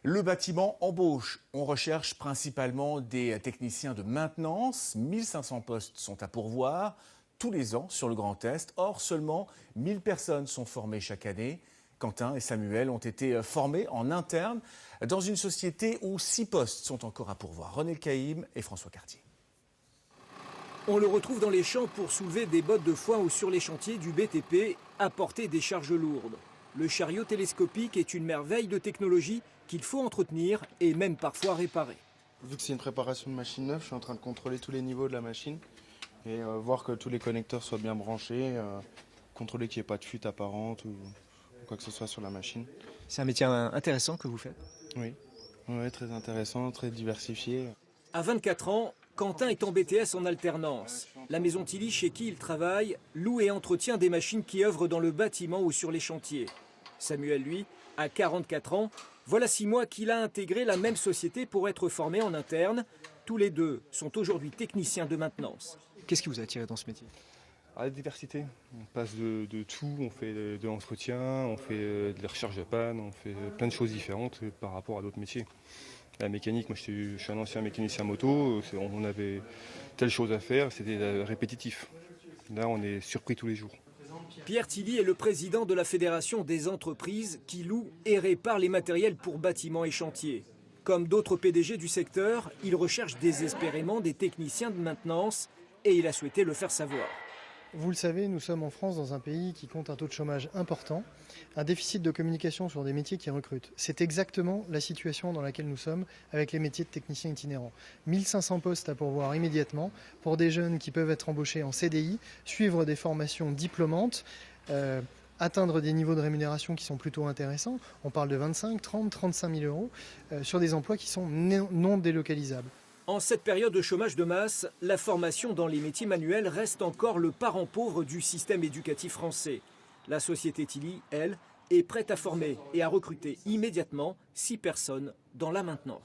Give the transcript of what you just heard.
Le bâtiment embauche. On recherche principalement des techniciens de maintenance. 1500 postes sont à pourvoir tous les ans sur le Grand Est. Or, seulement 1000 personnes sont formées chaque année. Quentin et Samuel ont été formés en interne dans une société où 6 postes sont encore à pourvoir. René Caïm et François Cartier. On le retrouve dans les champs pour soulever des bottes de foin ou sur les chantiers du BTP, à porter des charges lourdes. Le chariot télescopique est une merveille de technologie qu'il faut entretenir et même parfois réparer. Vu que c'est une préparation de machine neuve, je suis en train de contrôler tous les niveaux de la machine et voir que tous les connecteurs soient bien branchés, contrôler qu'il n'y ait pas de fuite apparente ou quoi que ce soit sur la machine. C'est un métier intéressant que vous faites. Oui, ouais, très intéressant, très diversifié. À 24 ans, Quentin est en BTS en alternance. La maison Tilly chez qui il travaille loue et entretient des machines qui œuvrent dans le bâtiment ou sur les chantiers. Samuel, lui, a 44 ans. Voilà 6 mois qu'il a intégré la même société pour être formé en interne. Tous les deux sont aujourd'hui techniciens de maintenance. Qu'est-ce qui vous a attiré dans ce métier? La diversité, on passe de tout, on fait de l'entretien, on fait de la recherche de panne, on fait plein de choses différentes par rapport à d'autres métiers. La mécanique, moi je suis un ancien mécanicien moto, on avait telle chose à faire, c'était répétitif. Là on est surpris tous les jours. Pierre Tilly est le président de la Fédération des entreprises qui louent et réparent les matériels pour bâtiments et chantiers. Comme d'autres PDG du secteur, il recherche désespérément des techniciens de maintenance et il a souhaité le faire savoir. Vous le savez, nous sommes en France dans un pays qui compte un taux de chômage important, un déficit de communication sur des métiers qui recrutent. C'est exactement la situation dans laquelle nous sommes avec les métiers de techniciens itinérants. 1500 postes à pourvoir immédiatement pour des jeunes qui peuvent être embauchés en CDI, suivre des formations diplômantes, atteindre des niveaux de rémunération qui sont plutôt intéressants. On parle de 25, 30, 35 000 euros sur des emplois qui sont non délocalisables. En cette période de chômage de masse, la formation dans les métiers manuels reste encore le parent pauvre du système éducatif français. La société Tilly, elle, est prête à former et à recruter immédiatement 6 personnes dans la maintenance.